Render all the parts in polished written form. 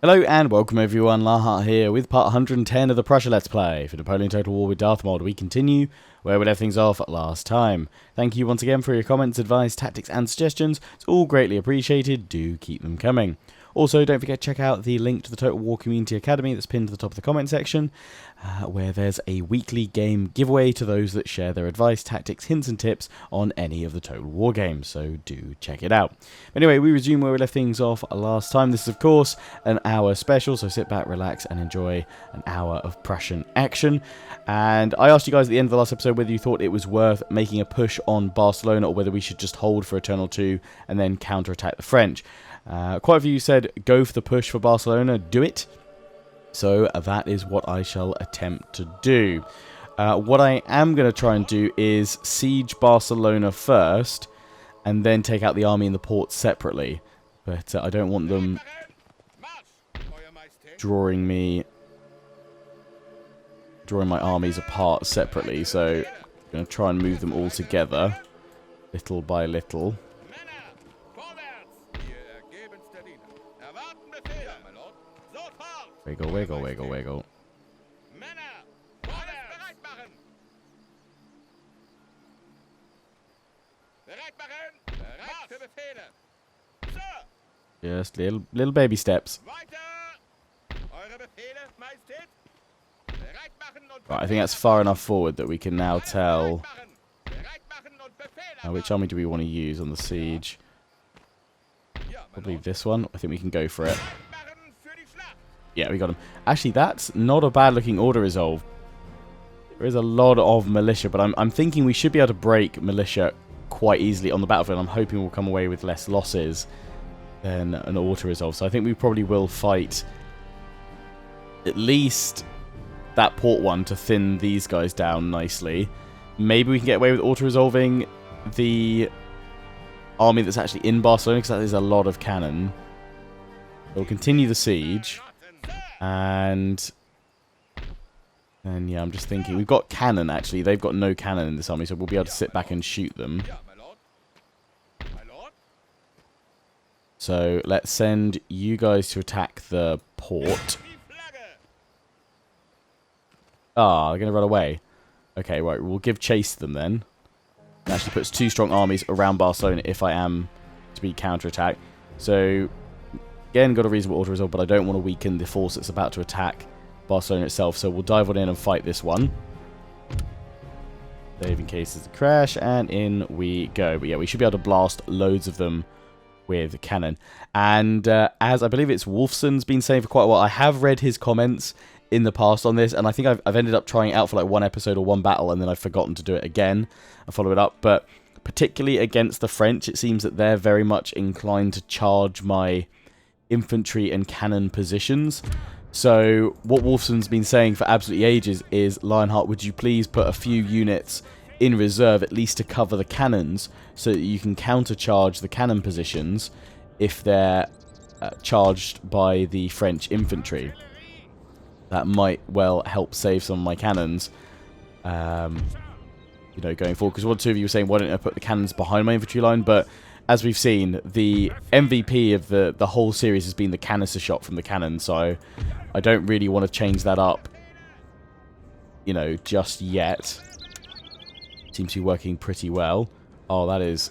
Hello and welcome everyone, Lahart here with part 110 of the Prussia Let's Play. For Napoleon Total War with Darthmod, we continue where we left things off last time. Thank you once again for your comments, advice, tactics and suggestions. It's all greatly appreciated. Do keep them coming. Also, don't forget to check out the link to the Total War Community Academy that's pinned to the top of the comment section, where there's a weekly game giveaway to those that share their advice, tactics, hints and tips on any of the Total War games, so do check it out. Anyway, we resume where we left things off last time. This is, of course, an hour special, so sit back, relax, and enjoy an hour of Prussian action. And I asked you guys at the end of the last episode whether you thought it was worth making a push on Barcelona or whether we should just hold for a turn or two and then counterattack the French. Quite a few said go for the push for Barcelona, do it. So that is what I shall attempt to do. What I am going to try and do is siege Barcelona first and then take out the army in the port separately. But I don't want them drawing my armies apart separately. So I'm going to try and move them all together little by little. Wiggle, wiggle, wiggle, wiggle. Just little baby steps. Right, I think that's far enough forward that we can now tell which army do we want to use on the siege. Probably this one. I think we can go for it. Yeah, we got him. Actually, that's not a bad looking order resolve. There is a lot of militia, but I'm thinking we should be able to break militia quite easily on the battlefield. I'm hoping we'll come away with less losses than an auto resolve. So I think we probably will fight at least that port one to thin these guys down nicely. Maybe we can get away with auto resolving the army that's actually in Barcelona, because that is a lot of cannon. We'll continue the siege. And yeah, I'm just thinking, we've got cannon actually, they've got no cannon in this army, so we'll be able to sit back and shoot them. So let's send you guys to attack the port. Ah, they're going to run away. Okay, right, we'll give chase to them then. It actually puts two strong armies around Barcelona if I am to be counterattacked. So again, got a reasonable auto resolve, but I don't want to weaken the force that's about to attack Barcelona itself. So we'll dive on in and fight this one. Save in case there's a crash, and in we go. But yeah, we should be able to blast loads of them with cannon. And as I believe it's Wolfson's been saying for quite a while, I have read his comments in the past on this, and I think I've ended up trying it out for like one episode or one battle, and then I've forgotten to do it again and follow it up. But particularly against the French, it seems that they're very much inclined to charge my infantry and cannon positions. So what Wolfson's been saying for absolutely ages is, Lionheart, would you please put a few units in reserve at least to cover the cannons, so that you can countercharge the cannon positions if they're charged by the French infantry. That might well help save some of my cannons, you know, going forward. Because one or two of you were saying, why don't I put the cannons behind my infantry line? But as we've seen, the MVP of the whole series has been the canister shot from the cannon, so I don't really want to change that up, you know, just yet. Seems to be working pretty well. Oh, that is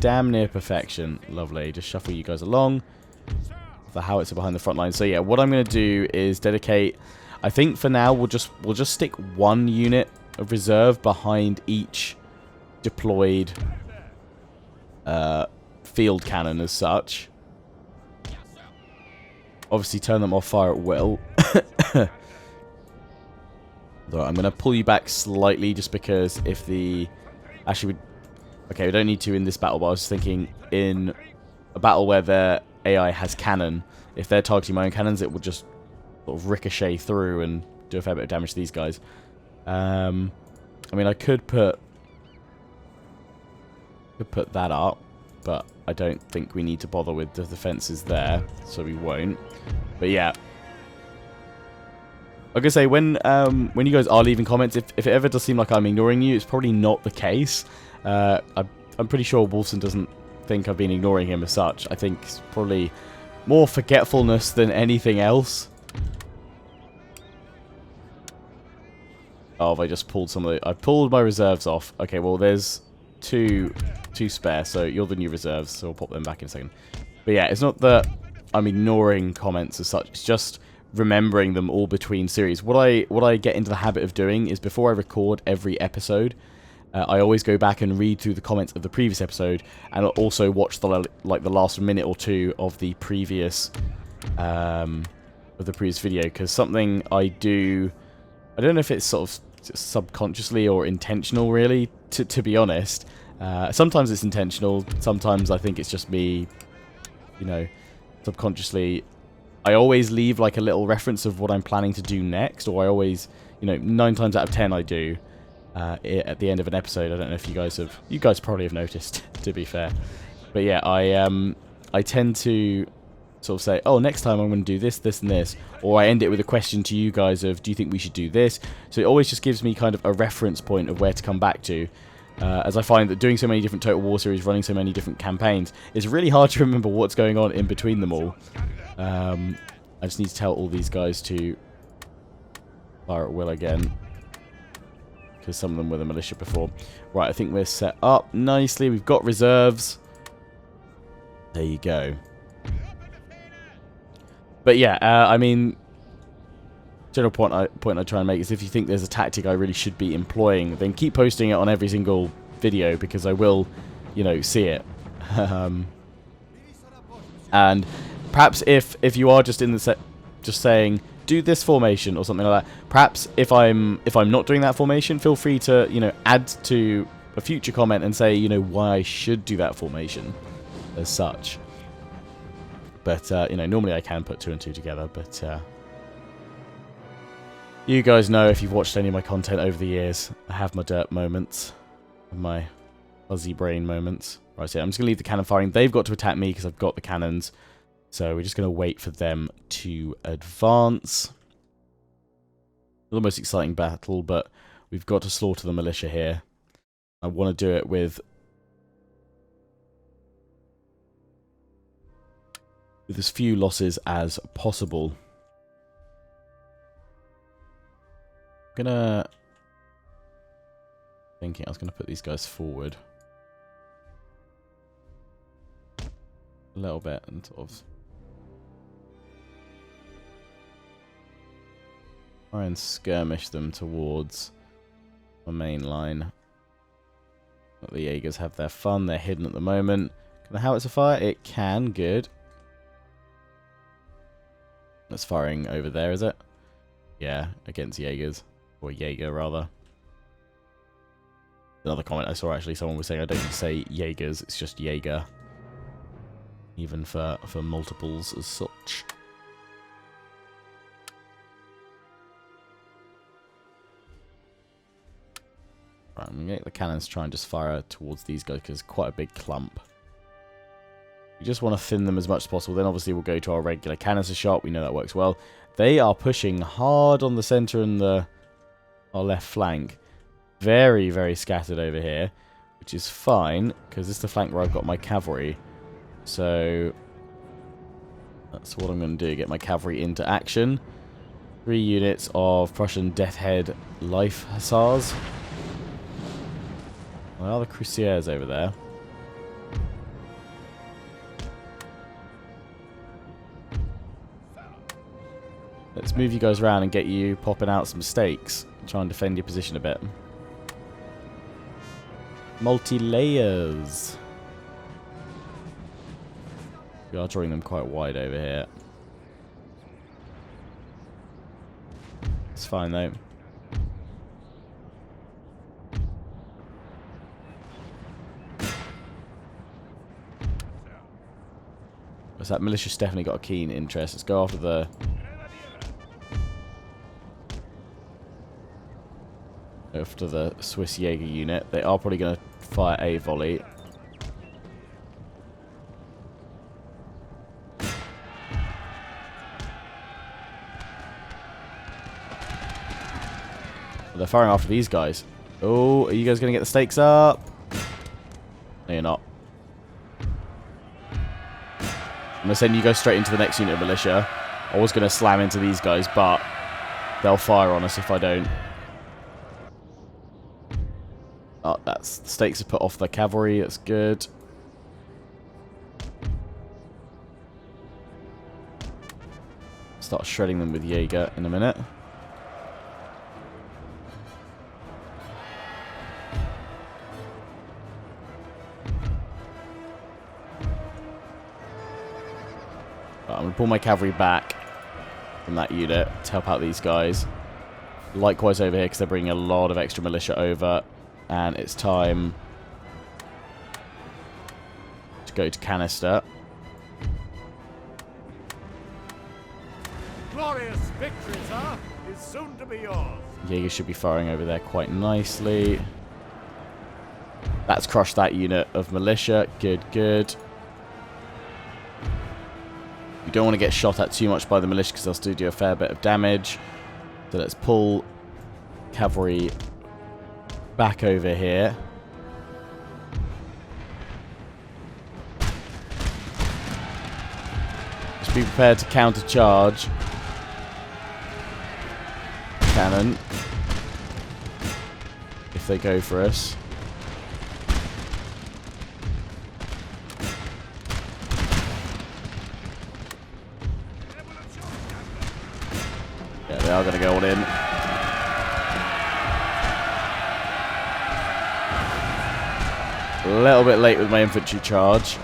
damn near perfection. Lovely. Just shuffle you guys along. The howitzer behind the front line. So yeah, what I'm going to do is dedicate, I think for now we'll just stick one unit of reserve behind each deployed field cannon as such. Obviously turn them off fire at will. Though I'm going to pull you back slightly just because if the... Actually, okay, we don't need to in this battle, but I was thinking in a battle where their AI has cannon, if they're targeting my own cannons, it will just sort of ricochet through and do a fair bit of damage to these guys. I mean, I could put that up, but I don't think we need to bother with the defenses there, so we won't. But yeah, like I say, when you guys are leaving comments, if it ever does seem like I'm ignoring you, it's probably not the case. I'm pretty sure Wolfson doesn't think I've been ignoring him as such. I think it's probably more forgetfulness than anything else. Oh, I just pulled some of the... I pulled my reserves off. Okay, well, there's two spare, so you're the new reserves, so I'll pop them back in a second. But yeah, it's not that I'm ignoring comments as such. It's just remembering them all between series. What I get into the habit of doing is before I record every episode, I always go back and read through the comments of the previous episode, and I'll also watch the last minute or two of the previous video, because something I do, I don't know if it's sort of subconsciously or intentional, really, to be honest. Sometimes it's intentional, sometimes I think it's just me, you know, subconsciously. I always leave like a little reference of what I'm planning to do next, or I always, you know, 9 times out of 10 I do at the end of an episode. I don't know if you guys probably have noticed, to be fair. But yeah, I tend to sort of say, oh, next time I'm going to do this, this, and this. Or I end it with a question to you guys of, do you think we should do this? So it always just gives me kind of a reference point of where to come back to. As I find that doing so many different Total War series, running so many different campaigns, it's really hard to remember what's going on in between them all. I just need to tell all these guys to fire at will again, because some of them were the militia before. Right, I think we're set up nicely. We've got reserves. There you go. But yeah, I mean, general point I try and make is, if you think there's a tactic I really should be employing, then keep posting it on every single video, because I will, you know, see it. And perhaps if you are just in the set, just saying do this formation or something like that, perhaps if I'm not doing that formation, feel free to, you know, add to a future comment and say, you know, why I should do that formation as such. But you know, normally I can put 2 and 2 together, but you guys know, if you've watched any of my content over the years, I have my dirt moments, my fuzzy brain moments. Right, so I'm just going to leave the cannon firing. They've got to attack me because I've got the cannons. So we're just going to wait for them to advance. Not the most exciting battle, but we've got to slaughter the militia here. I want to do it with as few losses as possible. I'm gonna... thinking I was going to put these guys forward a little bit and sort of try and skirmish them towards my main line. Let the Jaegers have their fun. They're hidden at the moment. Can the howitzer fire? It can. Good. That's firing over there, is it? Yeah, against Jaegers. Or Jaeger, rather. Another comment I saw, actually, someone was saying I don't need to say Jaegers, it's just Jaeger. Even for multiples as such. Right, I'm going to get the cannons to try and just fire towards these guys, because it's quite a big clump. We just want to thin them as much as possible. Then obviously we'll go to our regular canister shot. We know that works well. They are pushing hard on the center and our left flank. Very, very scattered over here, which is fine, because this is the flank where I've got my cavalry. So that's what I'm going to do. Get my cavalry into action. 3 units of Prussian Deathhead Life Hussars. Where are the Cuirassiers over there? Let's move you guys around and get you popping out some stakes. Try and defend your position a bit. Multi-layers. We are drawing them quite wide over here. It's fine though. So that militia's definitely got a keen interest. Let's go after the Swiss Jaeger unit. They are probably going to fire a volley. They're firing after these guys. Oh, are you guys going to get the stakes up? No, you're not. I'm going to send you guys straight into the next unit of militia. I was going to slam into these guys, but they'll fire on us if I don't. Oh, that's the stakes are put off the cavalry. That's good. Start shredding them with Jaeger in a minute. I'm going to pull my cavalry back from that unit to help out these guys. Likewise over here, because they're bringing a lot of extra militia over. And it's time to go to canister. Glorious victory, sir, is soon to be yours. Jaeger should be firing over there quite nicely. That's crushed that unit of militia. Good, good. You don't want to get shot at too much by the militia because they'll still do a fair bit of damage. So let's pull cavalry back over here. Just be prepared to counter-charge. Cannon. If they go for us. Yeah, they are going to go all in. A little bit late with my infantry charge.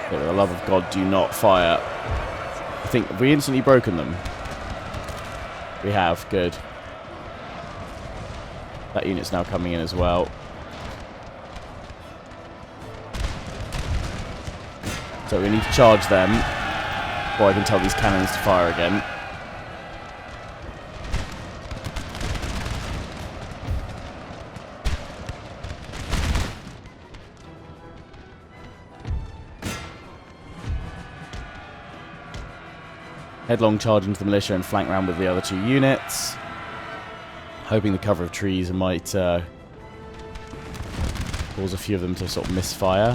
For the love of God, do not fire. I think, have we instantly broken them? We have, good. That unit's now coming in as well. So we need to charge them. Before I can tell these cannons to fire again. Headlong charge into the militia and flank round with the other two units. Hoping the cover of trees might cause a few of them to sort of misfire.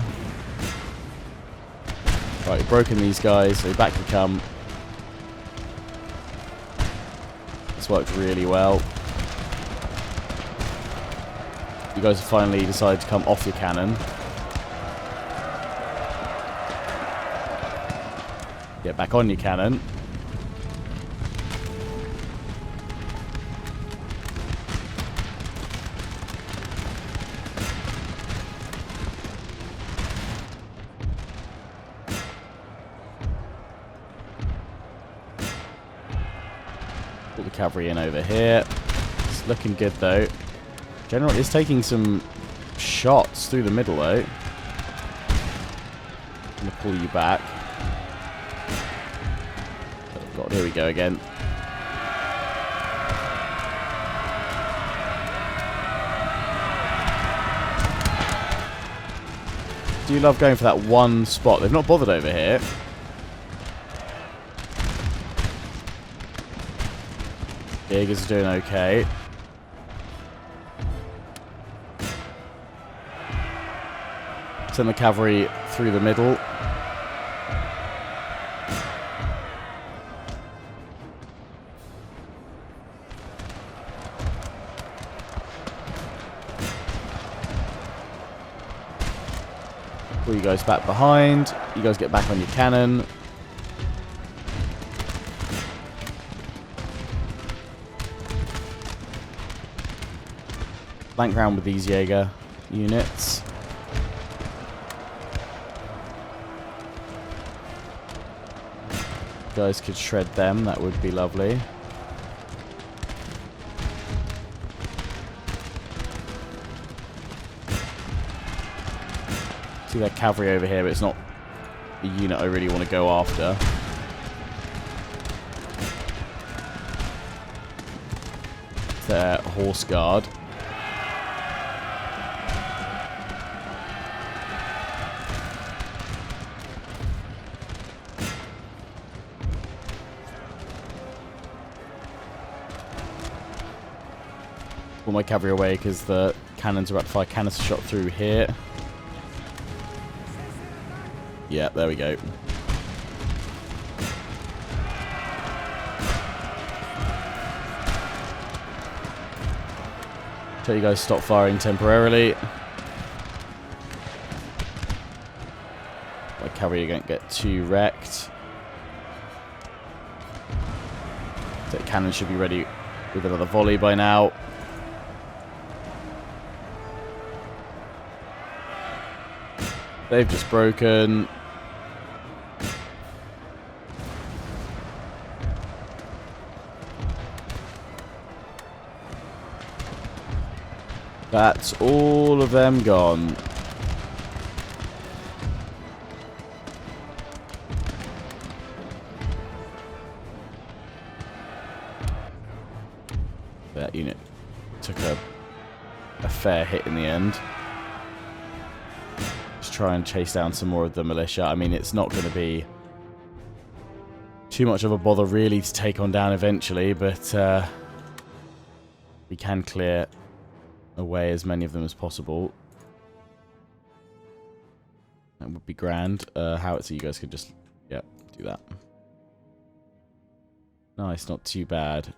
Right, we've broken these guys, so back we come. This worked really well. You guys have finally decided to come off your cannon. Get back on your cannon. Put the cavalry in over here. It's looking good though. General is taking some shots through the middle though. I'm going to pull you back. Oh God, here we go again. Do you love going for that one spot? They've not bothered over here. Jaegers are doing okay. Send the cavalry through the middle. Pull you guys back behind. You guys get back on your cannon. Flank round with these Jaeger units. You guys could shred them, that would be lovely. See that cavalry over here, but it's not the unit I really want to go after. It's their horse guard. pull my cavalry away because the cannons are about to fire canister shot through here. Yeah, there we go. Tell you guys stop firing temporarily. My cavalry are going to get too wrecked. The cannon should be ready with another volley by now. They've just broken. That's all of them gone. That unit took a fair hit in the end. Just try and chase down some more of the militia. I mean, it's not going to be too much of a bother really to take on down eventually, but we can clear away as many of them as possible. That would be grand. Howitzer, you guys could just, yeah, do that. Nice, not too bad.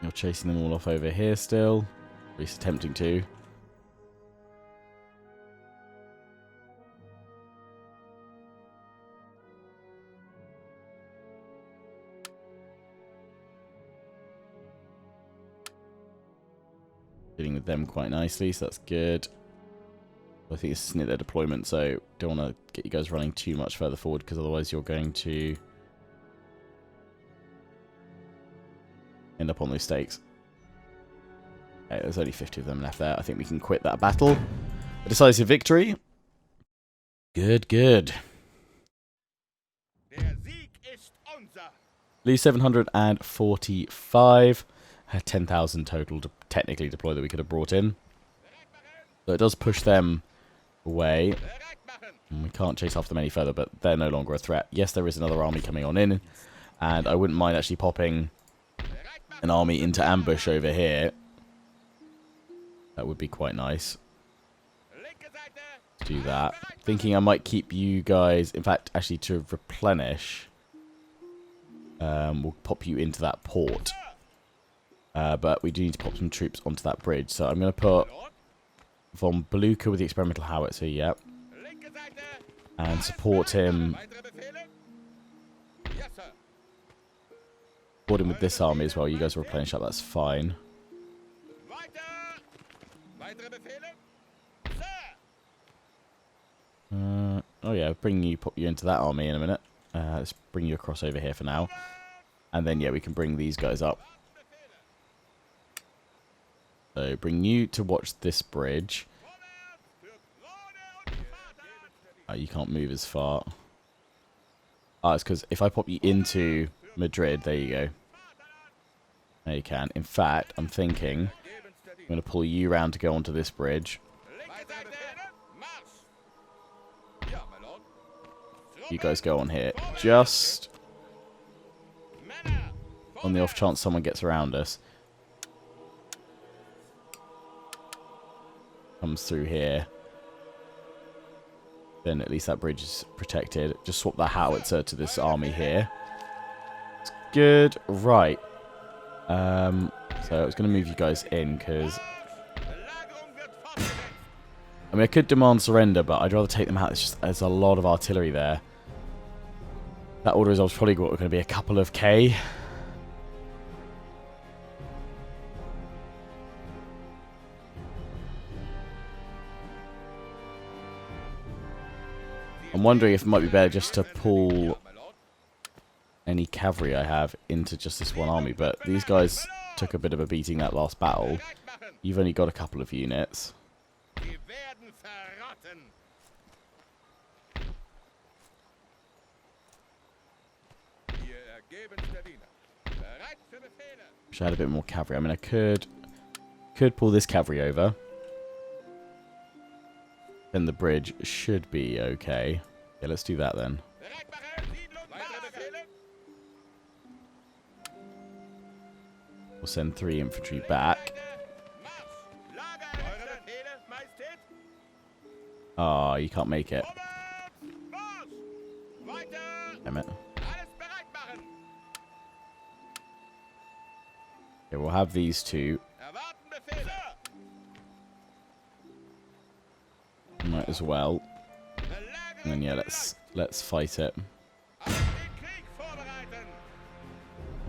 You're chasing them all off over here still. At least attempting to. Dealing with them quite nicely, so that's good. I think it's near their deployment, so don't want to get you guys running too much further forward, because otherwise you're going to end up on those stakes. Okay, there's only 50 of them left there. I think we can quit that battle. A decisive victory. Good, good. Lose 745. Had 10,000 total to technically deploy that we could have brought in. So it does push them away. And we can't chase after them any further, but they're no longer a threat. Yes, there is another army coming on in. And I wouldn't mind actually popping an army into ambush over here. That would be quite nice. Let's do that. Thinking I might keep you guys... In fact, actually to replenish, we'll pop you into that port. But we do need to pop some troops onto that bridge. So I'm going to put von Blucher with the experimental howitzer, yep. And support him. Support him with this army as well. You guys replenish up, that's fine. Oh yeah, pop you into that army in a minute. Let's bring you across over here for now. And then yeah, we can bring these guys up. So bring you to watch this bridge. You can't move as far. It's because if I pop you into Madrid, there you go. There you can. In fact, I'm thinking I'm going to pull you round to go onto this bridge. You guys go on here. Just on the off chance someone gets around us. Comes through here. Then at least that bridge is protected. Just swap that howitzer to this army here. It's good. Right. So I was going to move you guys in because... I mean, I could demand surrender, but I'd rather take them out. It's just there's a lot of artillery there. That order is probably going to be a couple of K. I'm wondering if it might be better just to pull any cavalry I have into just this one army, but these guys took a bit of a beating that last battle. You've only got a couple of units. Wish I had a bit more cavalry. I mean, I could pull this cavalry over. Then the bridge should be okay. Yeah, let's do that then. We'll send 3 infantry back. Oh, you can't make it. Damn it. Okay, we'll have these 2. Might as well. And then yeah, let's fight it. I'll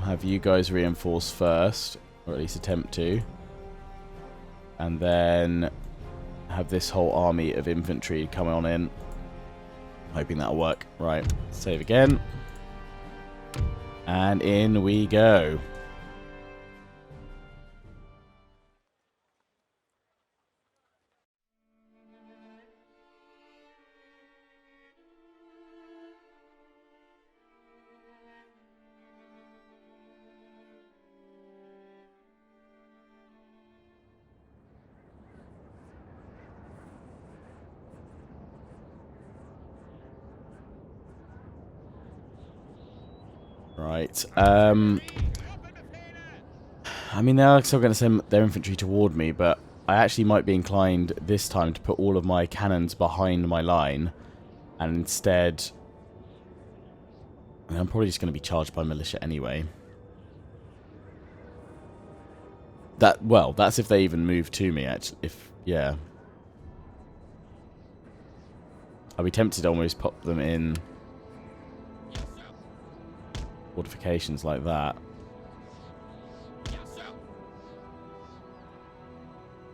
have you guys reinforce first, or at least attempt to. And then have this whole army of infantry coming on in. Hoping that'll work. Right, save again. And in we go. Right. I mean, they're still going to send their infantry toward me, but I actually might be inclined this time to put all of my cannons behind my line, and instead, I'm probably just going to be charged by militia anyway. That's if they even move to me. Actually, yeah, I'll be tempted to almost pop them in fortifications like that.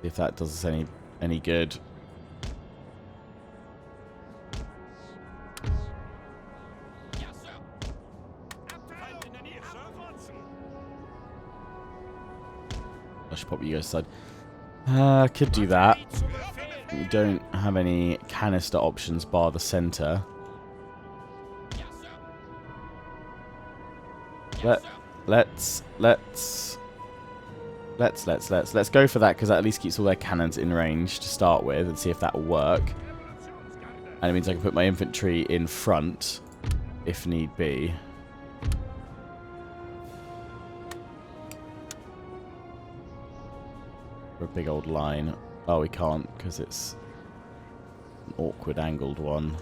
If that does us any good. I should pop you guys aside. Could do that. We don't have any canister options bar the center. Let's go for that, because that at least keeps all their cannons in range to start with, and see if that will work. And it means I can put my infantry in front if need be. For a big old line. Oh, we can't, because it's an awkward angled one.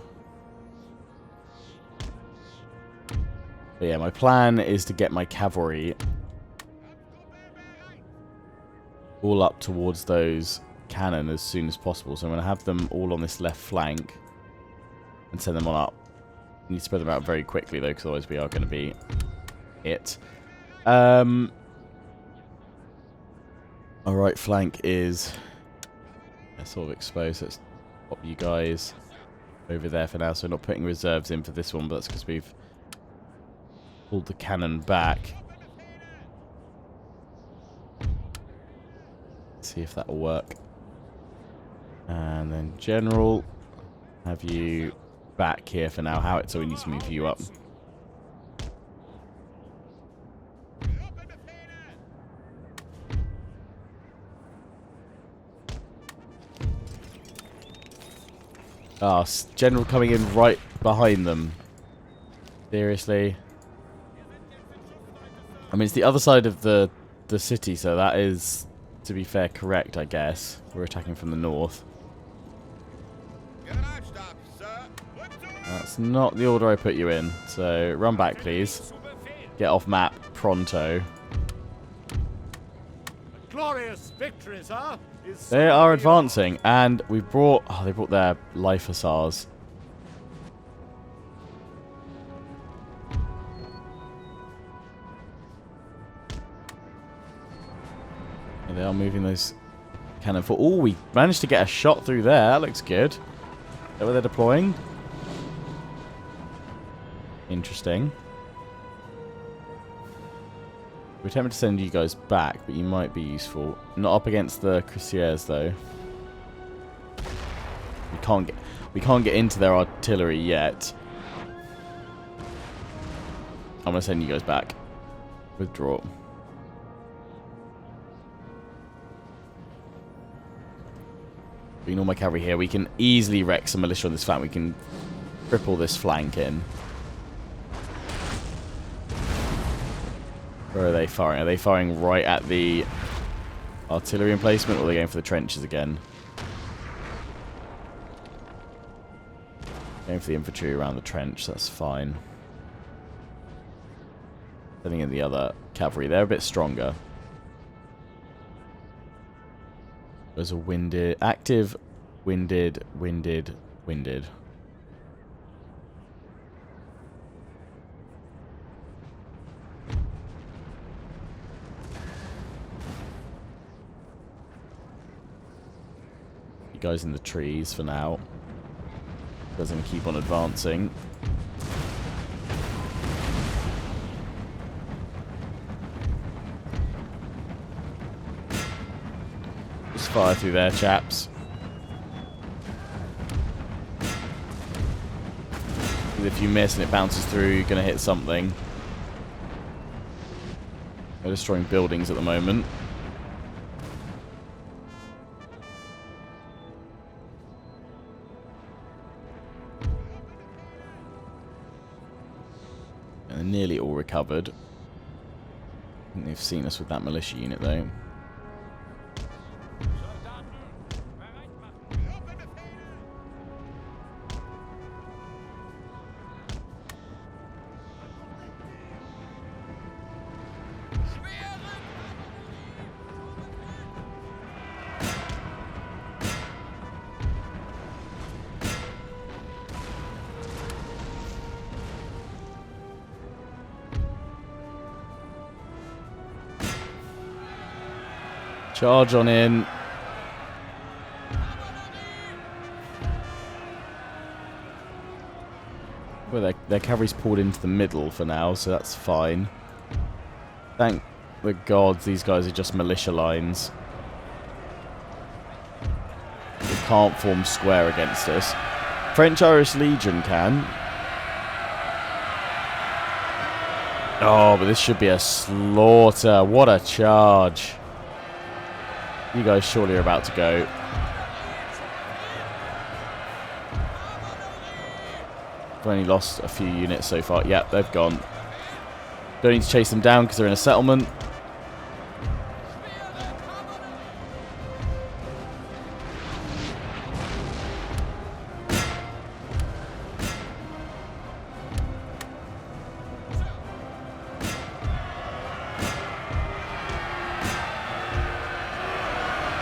But yeah, my plan is to get my cavalry all up towards those cannon as soon as possible. So I'm going to have them all on this left flank and send them on up. I need to spread them out very quickly though, because otherwise we are going to be hit. Our right flank is sort of exposed. Let's pop you guys over there for now. So we're not putting reserves in for this one, but that's because we've pulled the cannon back. See if that will work. And then general, have you back here for now. Howitzer, we need to move you up. Ah, general coming in right behind them. Seriously. I mean, it's the other side of the city, so that is, to be fair, correct, I guess. We're attacking from the north. That's not the order I put you in, so run back, please. Get off map pronto. Glorious victory, sir. They are advancing, and we brought... Oh, they brought their life hussars. Yeah, they are moving those cannon for... Oh, we managed to get a shot through there. That looks good. Is that where they're deploying? Interesting. We're tempted to send you guys back, but you might be useful. Not up against the cuirassiers, though. We can't get into their artillery yet. I'm gonna send you guys back. Withdraw. Bring all my cavalry here. We can easily wreck some militia on this flank. We can cripple this flank in. Where are they firing? Are they firing right at the artillery emplacement, or are they going for the trenches again? Going for the infantry around the trench, that's fine. Sending in the other cavalry, they're a bit stronger. There's a winded, active, winded, winded, winded. You guys in the trees for now. Doesn't keep on advancing. Just fire through there, chaps. If you miss and it bounces through, you're going to hit something. They're destroying buildings at the moment. And they're nearly all recovered. I think they've seen us with that militia unit though. Charge on in. Well, their cavalry's pulled into the middle for now, so that's fine. Thank the gods these guys are just militia lines. They can't form square against us. French-Irish Legion can. Oh, but this should be a slaughter. What a charge. You guys surely are about to go. I've only lost a few units so far. Yep, they've gone. Don't need to chase them down because they're in a settlement.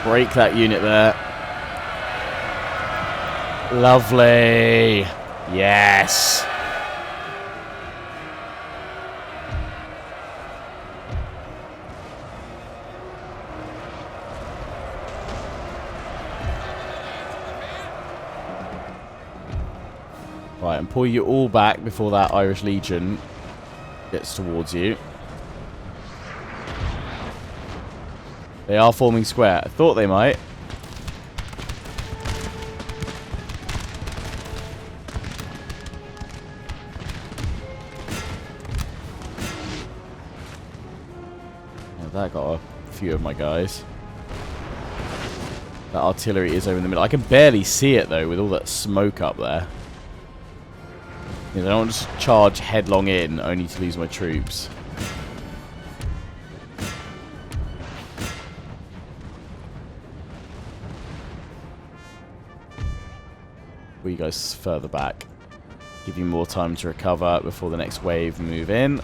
Break that unit there. Lovely. Yes. Right, and pull you all back before that Irish Legion gets towards you. They are forming square. I thought they might. Yeah, that got a few of my guys. That artillery is over in the middle. I can barely see it though with all that smoke up there. I don't just charge headlong in only to lose my troops. You guys further back. Give you more time to recover before the next wave move in.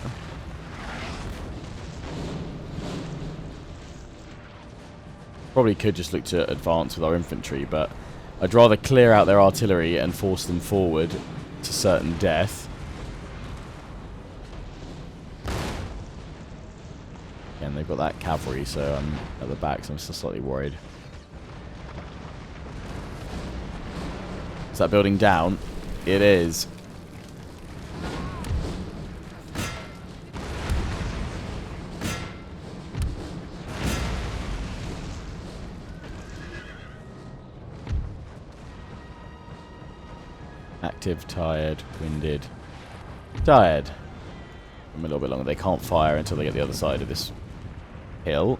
Probably could just look to advance with our infantry, but I'd rather clear out their artillery and force them forward to certain death. And they've got that cavalry, so I'm at the back, so I'm still slightly worried. Is that building down? It is. Active, tired, winded. Tired. I'm a little bit longer. They can't fire until they get the other side of this hill.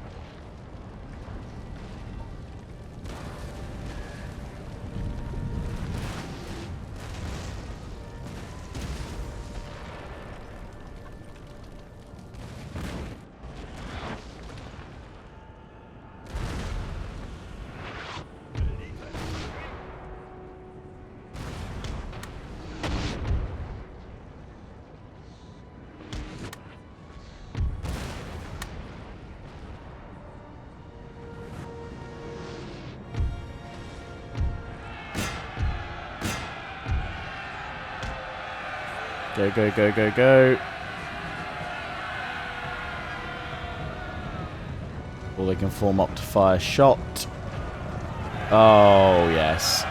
Go, go, go, go, go. Or they can form up to fire shot. Oh, yes.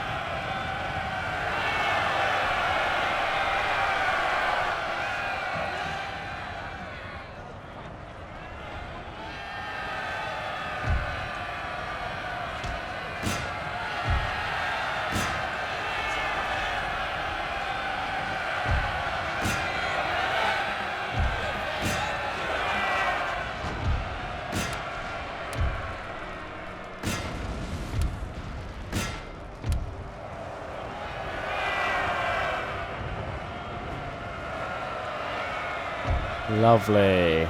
Lovely.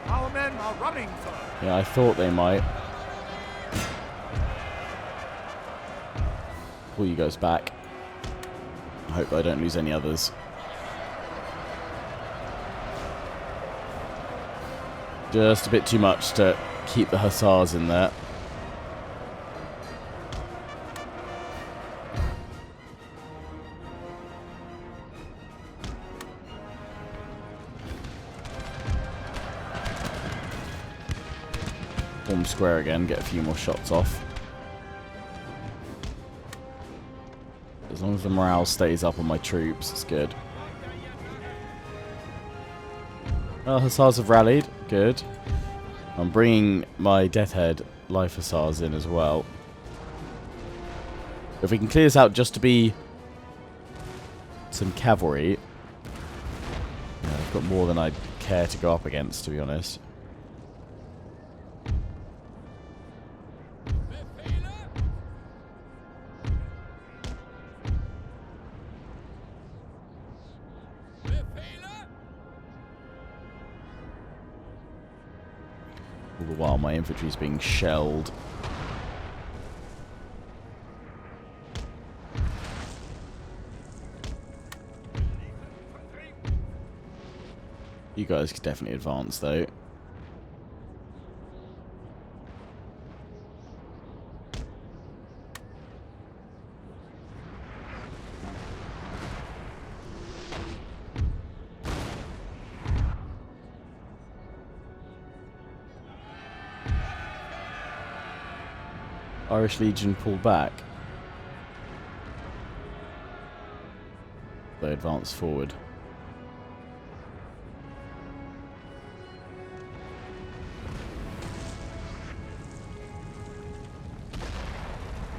Our men are running, sir. Yeah, I thought they might. Pull you guys back. I hope I don't lose any others. Just a bit too much to keep the hussars in there. Form square again, get a few more shots off. As long as the morale stays up on my troops, it's good. Oh, hussars have rallied. Good. I'm bringing my Deathhead Life Hussars in as well. If we can clear this out just to be some cavalry. Yeah, I've got more than I'd care to go up against, to be honest. All the while my infantry's being shelled. You guys could definitely advance though. Irish Legion pull back. They advance forward.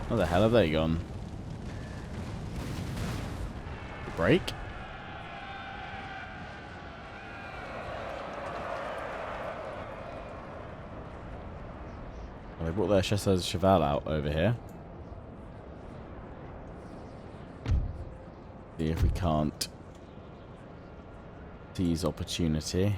Where the hell have they gone? Break? Well, they brought their Chasseurs Cheval out over here. See if we can't seize opportunity.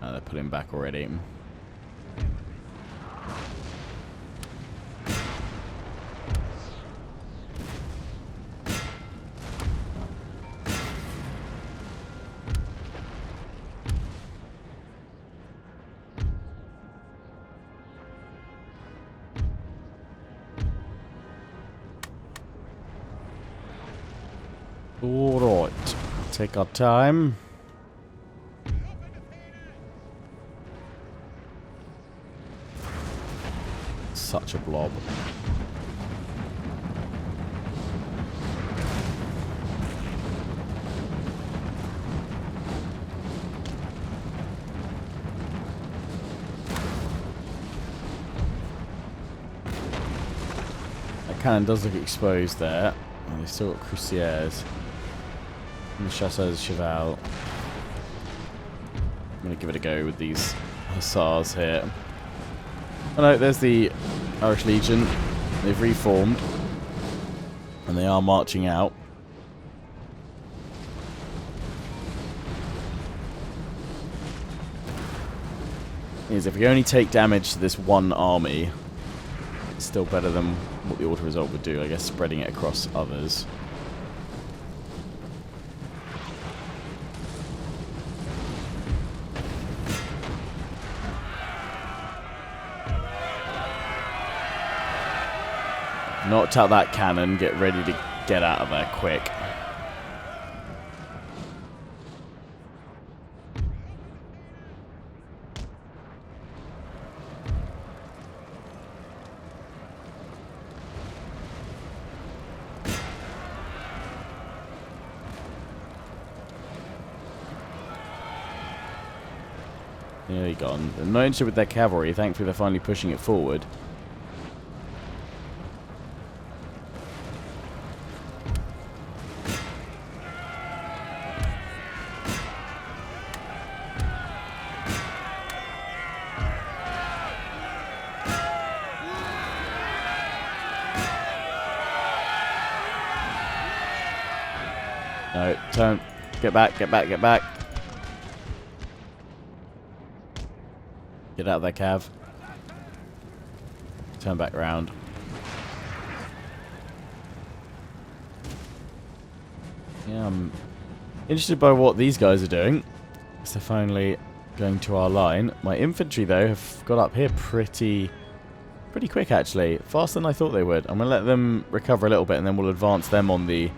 They're pulling back already. All right, take our time. Such a blob. That cannon does look exposed there. And they've still got Cruciers. And the Chasseurs Cheval. I'm going to give it a go with these Hussars here. Oh no, there's the Irish Legion. They've reformed. And they are marching out. is if we only take damage to this one army, it's still better than what the auto result would do, I guess, spreading it across others. Knocked out that cannon, get ready to get out of there quick. Nearly gone. They're not interested with their cavalry. Thankfully, they're finally pushing it forward. No, turn. Get back, get back, get back. Get out of there, Cav. Turn back around. Yeah, I'm interested by what these guys are doing. So they're finally going to our line. My infantry, though, have got up here pretty quick, actually. Faster than I thought they would. I'm going to let them recover a little bit, and then we'll advance them on the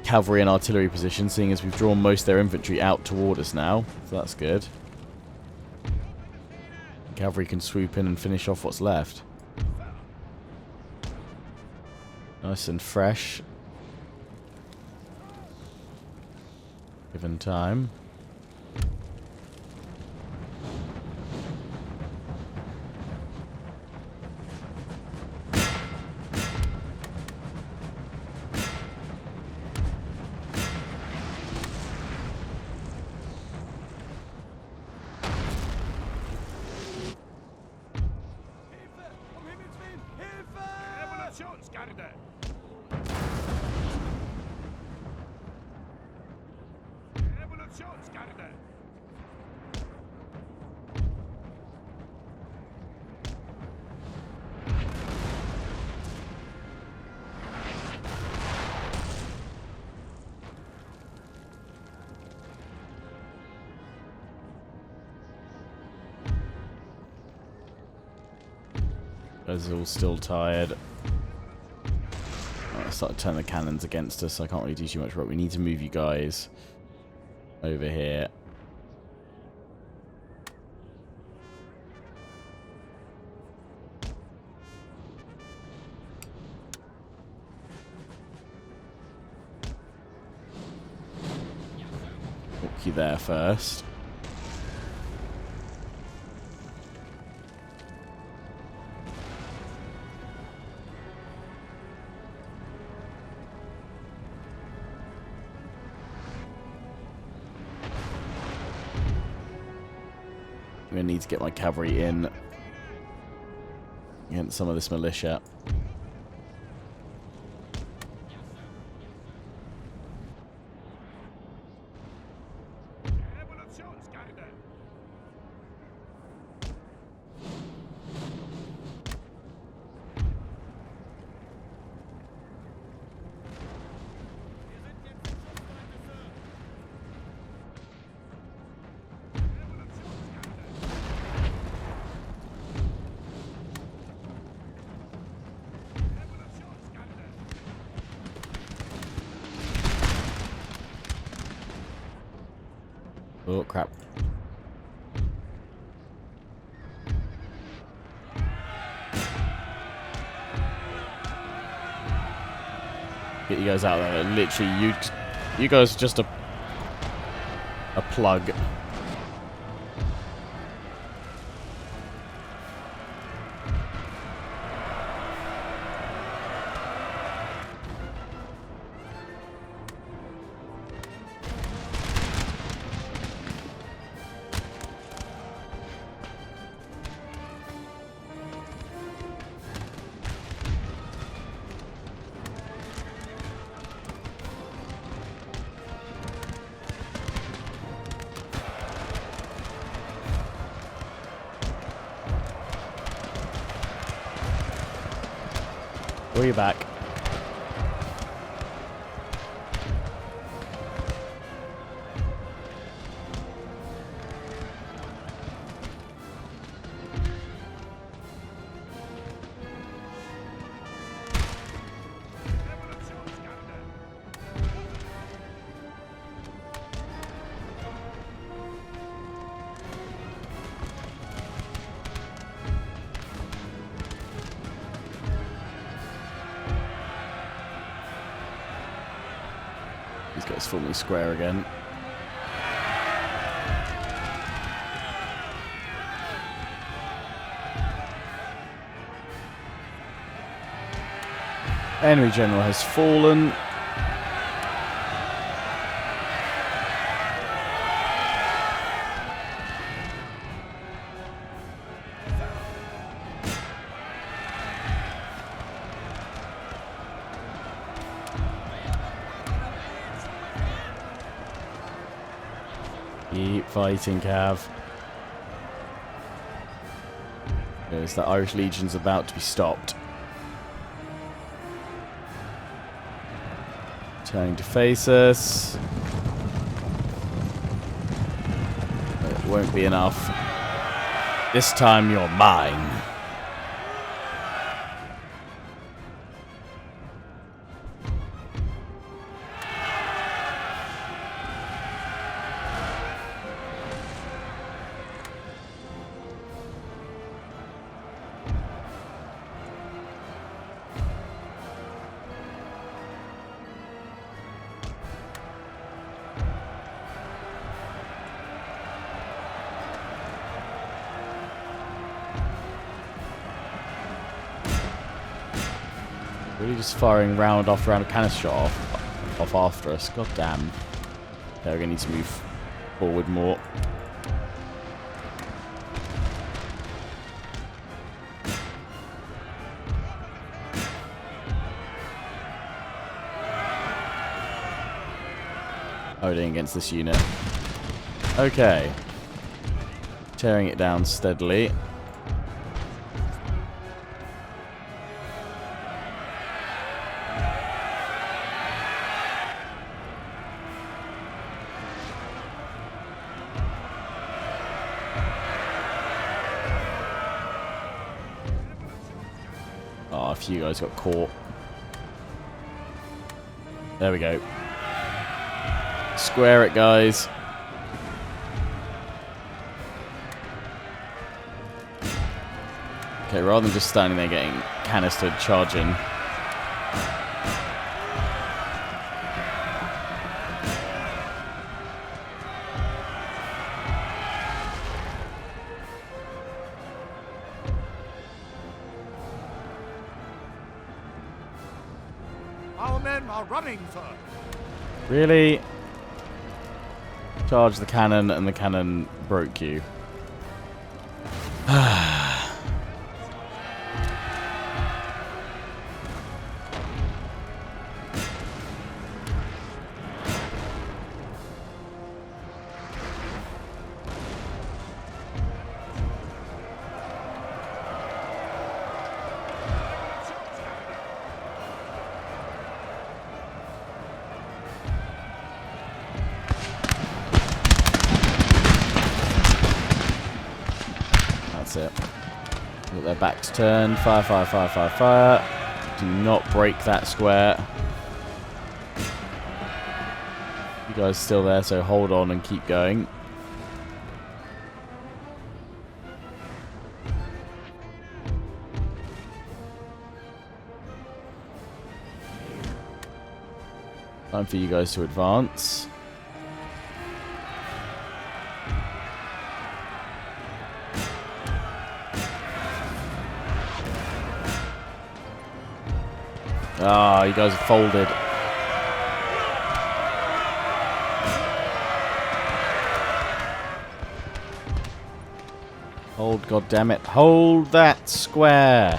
cavalry and artillery position, seeing as we've drawn most of their infantry out toward us now. So that's good. Cavalry can swoop in and finish off what's left. Nice and fresh. Given time. Guys are all still tired. I started to turn the cannons against us, so I can't really do too much work. We need to move you guys over here. Walk you there first. I'm going to need to get my cavalry in against some of this militia. Oh, crap. Get you guys out there. Literally, you guys are just a plug. pull you back. He's got his fully square again. Enemy general has fallen. Keep fighting, Cav. Because the Irish Legion's about to be stopped. Turning to face us. It won't be enough. This time you're mine. Really just firing round after round of canister shot off after us. God damn. They're going to need to move forward more. Holding against this unit. Okay. Tearing it down steadily. Oh, a few guys got caught. There we go. Square it, guys. Okay, rather than just standing there getting canistered, charging. Our men are running, sir. Really? Charge the cannon and the cannon broke you. That's it. Got their backs turned. Fire, fire, fire, fire, fire. Do not break that square. You guys still there, so hold on and keep going. Time for you guys to advance. Ah, you guys are folded. Hold, goddammit. Hold that square.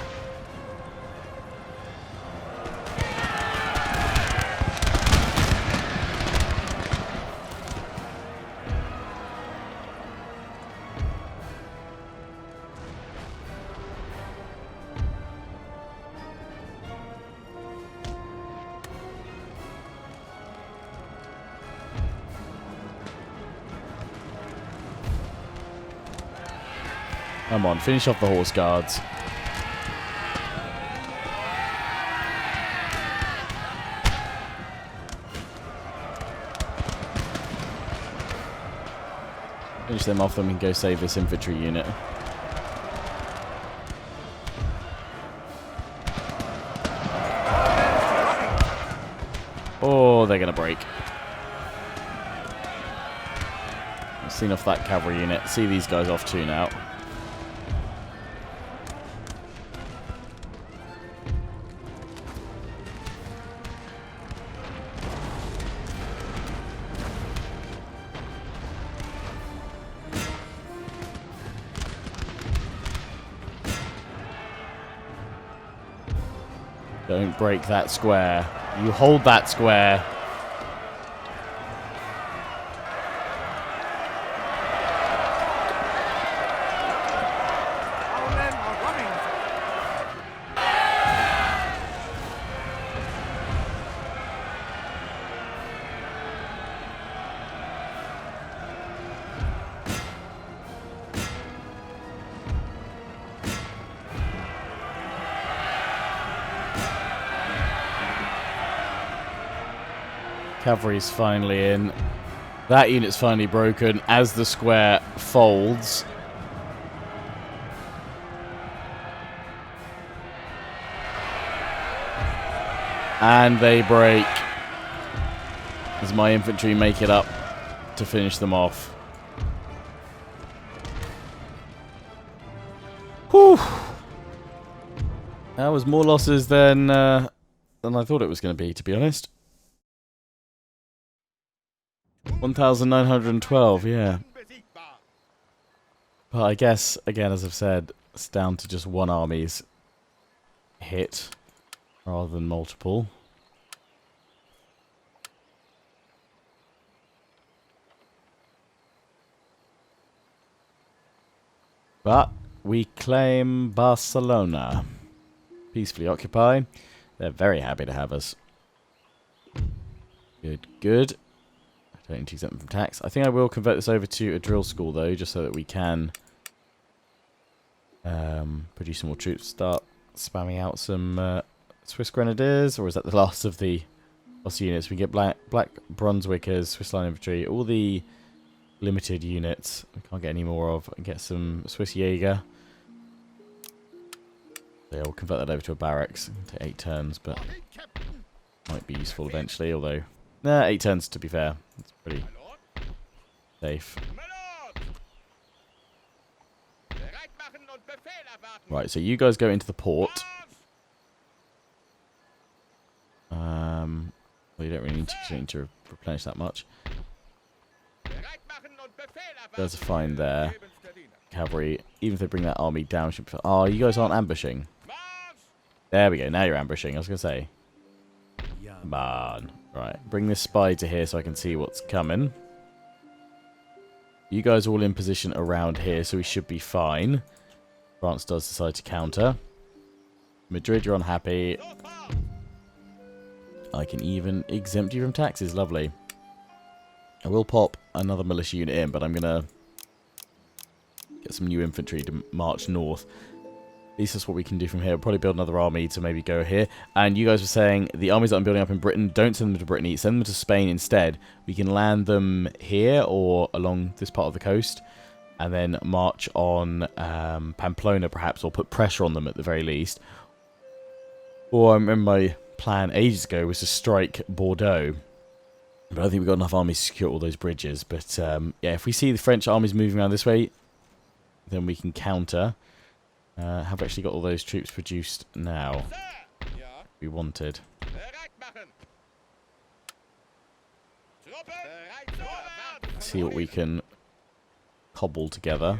Come on, finish off the horse guards. Finish them off, then we can go save this infantry unit. Oh, they're going to break. I've seen off that cavalry unit. See these guys off too now. Don't break that square. You hold that square. Our men are running. Cavalry's finally in. That unit's finally broken as the square folds. And they break. As my infantry make it up to finish them off. Whew. That was more losses than I thought it was going to be honest. 1,912, yeah. But I guess, again, as I've said, it's down to just one army's hit rather than multiple. But we claim Barcelona. Peacefully occupy. They're very happy to have us. Good, good. I don't need to exempt them from tax. I think I will convert this over to a drill school, though, just so that we can produce some more troops. Start spamming out some Swiss Grenadiers, or is that the last of the units? We get Black Brunswickers, Swiss Line Infantry, all the limited units. We can't get any more of. And get some Swiss Jaeger. They'll convert that over to a barracks. Take 8 turns, but might be useful eventually, although... Nah, 8 turns to be fair. It's pretty safe. Right, so you guys go into the port. Well, you don't really need to replenish that much. There's a fine there. Cavalry, even if they bring that army down, should be... Oh, you guys aren't ambushing. There we go, now you're ambushing. I was going to say. Come on. Right, bring this spy to here so I can see what's coming. You guys are all in position around here, so we should be fine. France does decide to counter. Madrid, you're unhappy. I can even exempt you from taxes. Lovely. I will pop another militia unit in, but I'm going to get some new infantry to march north. At least that's what we can do from here. We'll probably build another army to maybe go here. And you guys were saying the armies that I'm building up in Britain, don't send them to Brittany. Send them to Spain instead. We can land them here or along this part of the coast. And then march on Pamplona perhaps, or put pressure on them at the very least. Or I remember my plan ages ago was to strike Bordeaux. But I don't think we've got enough armies to secure all those bridges. But yeah, if we see the French armies moving around this way, then we can counter. Have actually got all those troops produced now. We wanted. See what we can cobble together.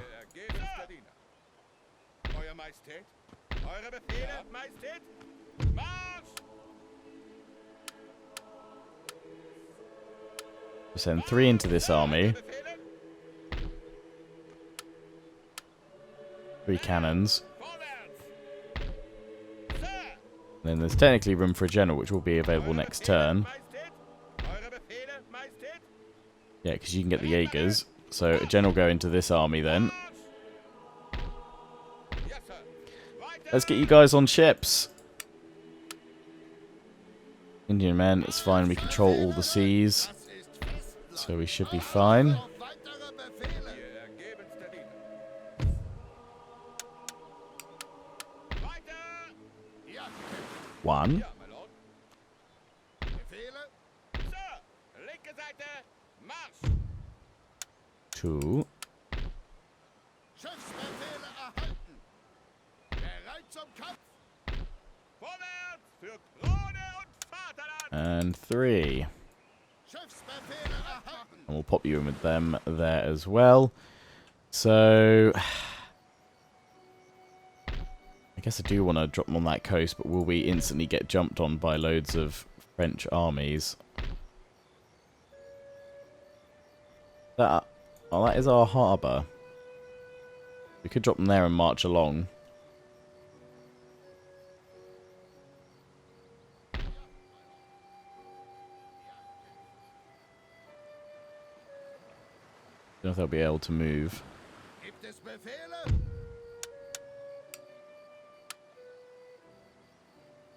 We'll send 3 into this army. 3 cannons. And then there's technically room for a general, which will be available next turn. Yeah, because you can get the Jaegers. So a general go into this army then. Let's get you guys on ships. Indian men, it's fine. We control all the seas. So we should be fine. One. Two. And three. And we'll pop you in with them there as well. So I guess I do want to drop them on that coast, but will we instantly get jumped on by loads of French armies? That is our harbour. We could drop them there and march along. Don't know if they'll be able to move.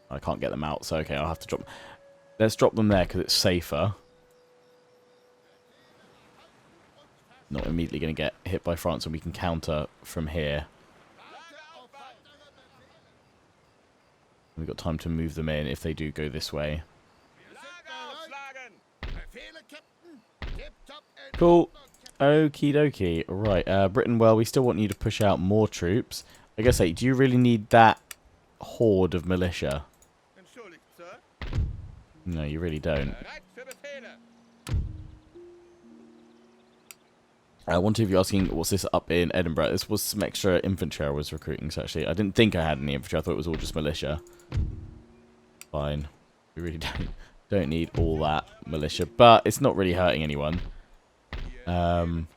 I can't get them out, so okay, I'll have to drop. Let's drop them there because it's safer. Not immediately going to get hit by France, and we can counter from here. We've got time to move them in if they do go this way. Cool. Okie dokie. Right, Britain, well, we still want you to push out more troops. I guess, do you really need that horde of militia? No, you really don't. One of you asking, what's this up in Edinburgh? This was some extra infantry I was recruiting, so actually. I didn't think I had any infantry. I thought it was all just militia. Fine. We really don't need all that militia, but it's not really hurting anyone. I'm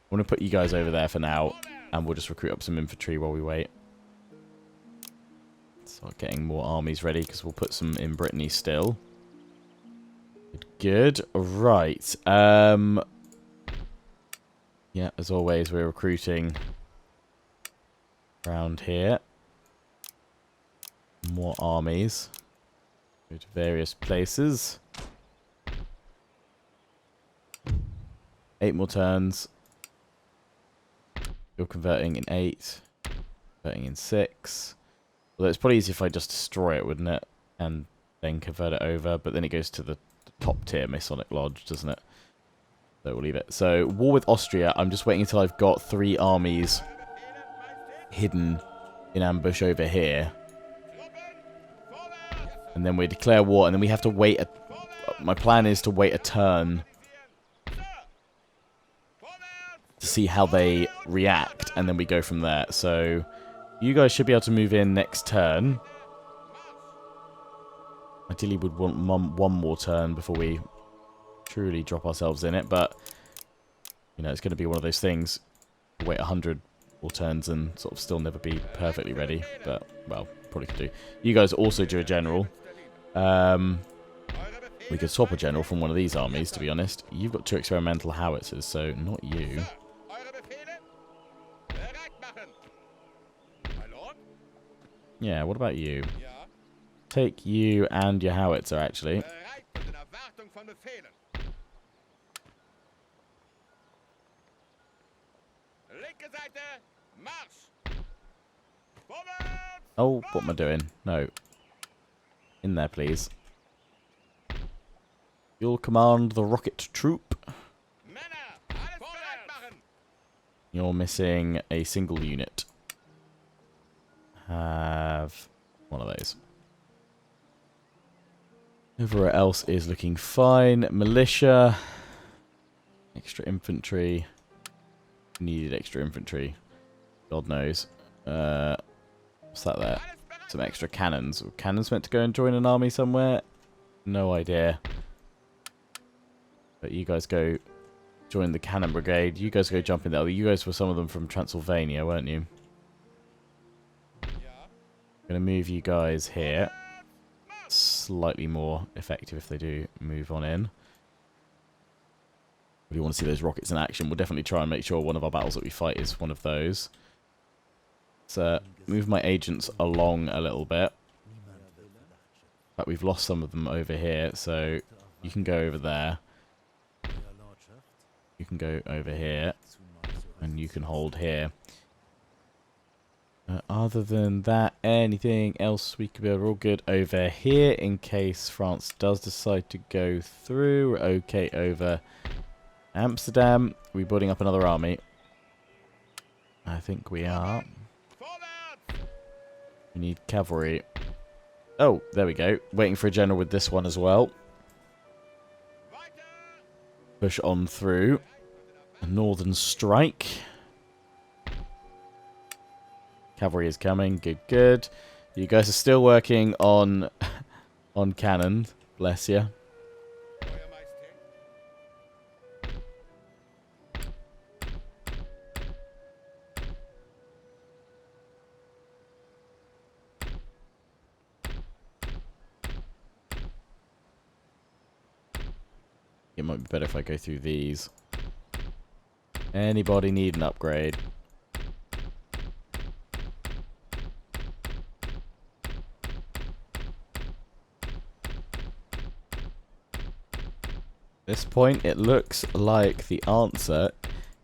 going to put you guys over there for now, and we'll just recruit up some infantry while we wait. Start getting more armies ready, because we'll put some in Brittany still. Good. Right. Yeah, as always, we're recruiting around here. More armies. Go to various places. 8 more turns. You're converting in 8. Converting in 6. Although it's probably easier if I just destroy it, wouldn't it? And then convert it over. But then it goes to the top tier Masonic Lodge, doesn't it? So we'll leave it. So, war with Austria. I'm just waiting until I've got 3 armies hidden in ambush over here. And then we declare war, and then we have to wait. My plan is to wait a turn to see how they react, and then we go from there. So, you guys should be able to move in next turn. Ideally, would want one more turn before we truly drop ourselves in it, but you know, it's going to be one of those things. Wait 100 more turns and sort of still never be perfectly ready, but well, probably could do. You guys also do a general. We could swap a general from one of these armies, to be honest. You've got 2 experimental howitzers, so not you. Yeah, what about you? Take you and your howitzer, actually. Oh, what am I doing? No. In there, please. You'll command the rocket troop. You're missing a single unit. Have one of those. Everywhere else is looking fine. Militia. Extra infantry. Needed extra infantry. God knows. What's that there? Some extra cannons. Were cannons meant to go and join an army somewhere? No idea. But you guys go join the cannon brigade. You guys go jump in there. You guys were some of them from Transylvania, weren't you? I'm going to move you guys here. Slightly more effective if they do move on in. If you want to see those rockets in action, we'll definitely try and make sure one of our battles that we fight is one of those. Let's move my agents along a little bit. But we've lost some of them over here, so you can go over there. You can go over here. And you can hold here. Other than that, anything else we could be all good over here in case France does decide to go through. We're okay over Amsterdam. Are we building up another army? I think we are. We need cavalry. Oh, there we go. Waiting for a general with this one as well. Push on through. A northern strike. Cavalry is coming. Good, good. You guys are still working on cannon. Bless you. It might be better if I go through these. Anybody need an upgrade? At this point, it looks like the answer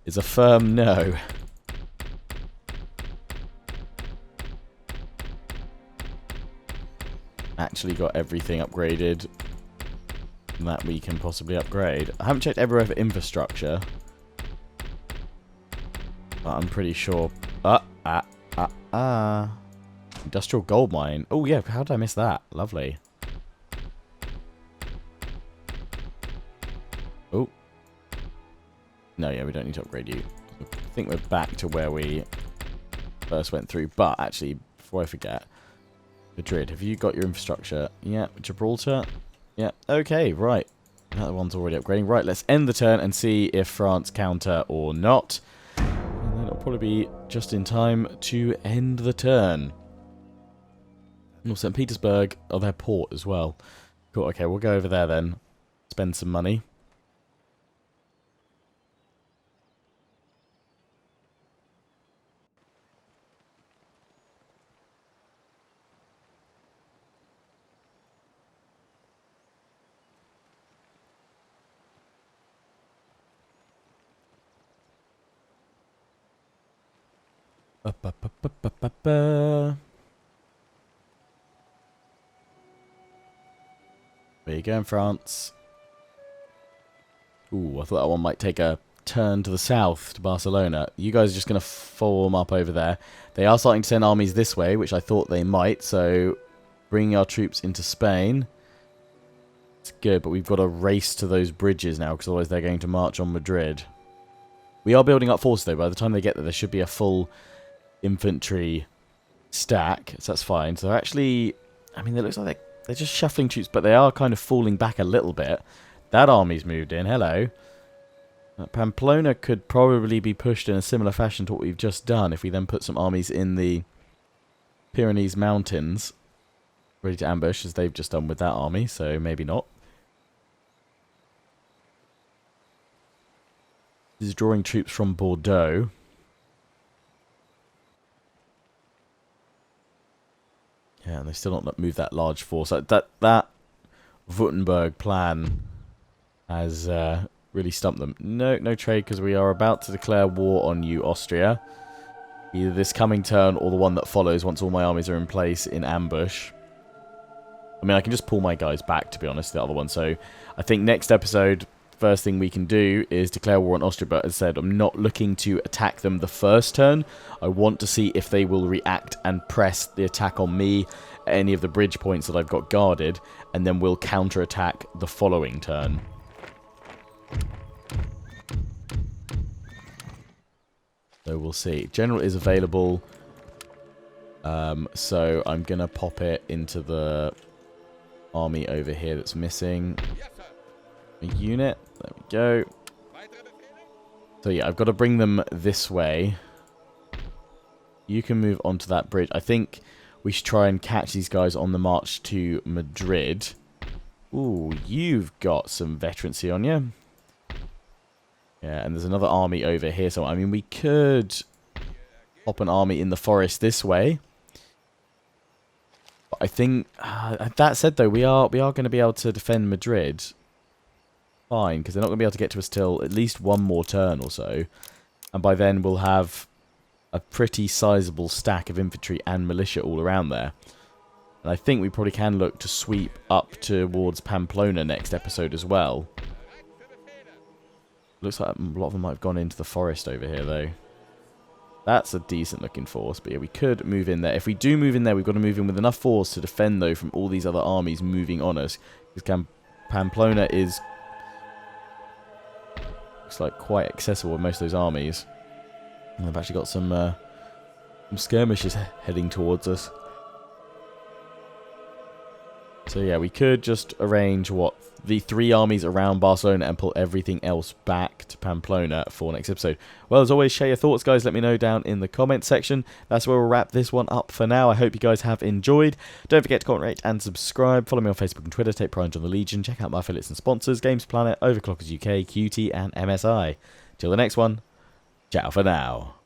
is a firm no. Actually got everything upgraded that we can possibly upgrade. I haven't checked everywhere for infrastructure, but I'm pretty sure. Industrial gold mine. Oh yeah, how did I miss that? Lovely. Oh. No, yeah, we don't need to upgrade you. I think we're back to where we first went through. But actually, before I forget, Madrid, have you got your infrastructure? Yeah, Gibraltar. Yeah, okay, right. That one's already upgrading. Right, let's end the turn and see if France counter or not. And then it'll probably be just in time to end the turn. Oh, St. Petersburg, oh, their port as well. Cool, okay, we'll go over there then. Spend some money. Where you going, France? Ooh, I thought that one might take a turn to the south, to Barcelona. You guys are just going to form up over there. They are starting to send armies this way, which I thought they might, so bringing our troops into Spain. It's good, but we've got to race to those bridges now, because otherwise they're going to march on Madrid. We are building up forces, though. By the time they get there, there should be a full infantry stack, so that's fine. So they're actually, I mean, it looks like they're just shuffling troops, but they are kind of falling back a little bit. That army's moved in. Hello. Pamplona could probably be pushed in a similar fashion to what we've just done if we then put some armies in the Pyrenees Mountains ready to ambush, as they've just done with that army, so maybe not. This is drawing troops from Bordeaux. Yeah, and they still not moved that large force. That Württemberg plan has really stumped them. No trade, because we are about to declare war on you, Austria. Either this coming turn or the one that follows once all my armies are in place in ambush. I mean, I can just pull my guys back, to be honest, the other one. So I think next episode, first thing we can do is declare war on Austria. But as I said, I'm not looking to attack them the first turn. I want to see if they will react and press the attack on me at any of the bridge points that I've got guarded. And then we'll counter-attack the following turn. So we'll see. General is available. So I'm going to pop it into the army over here that's missing a unit. There we go. So yeah, I've got to bring them this way. You can move onto that bridge. I think we should try and catch these guys on the march to Madrid. Ooh, you've got some veterancy on you. Yeah, and there's another army over here. So, I mean, we could pop an army in the forest this way. But I think, that said though, we are going to be able to defend Madrid. Fine, because they're not going to be able to get to us till at least one more turn or so. And by then we'll have a pretty sizable stack of infantry and militia all around there. And I think we probably can look to sweep up towards Pamplona next episode as well. Looks like a lot of them might have gone into the forest over here though. That's a decent looking force, but yeah, we could move in there. If we do move in there, we've got to move in with enough force to defend though from all these other armies moving on us. Because Pamplona is, looks like, quite accessible with most of those armies. And I've actually got some skirmishes heading towards us. So yeah, we could just arrange the 3 armies around Barcelona and pull everything else back to Pamplona for next episode. Well, as always, share your thoughts, guys. Let me know down in the comment section. That's where we'll wrap this one up for now. I hope you guys have enjoyed. Don't forget to comment, rate, and subscribe. Follow me on Facebook and Twitter. Take pride on the Legion. Check out my affiliates and sponsors: Games Planet, Overclockers UK, QT, and MSI. Till the next one, ciao for now.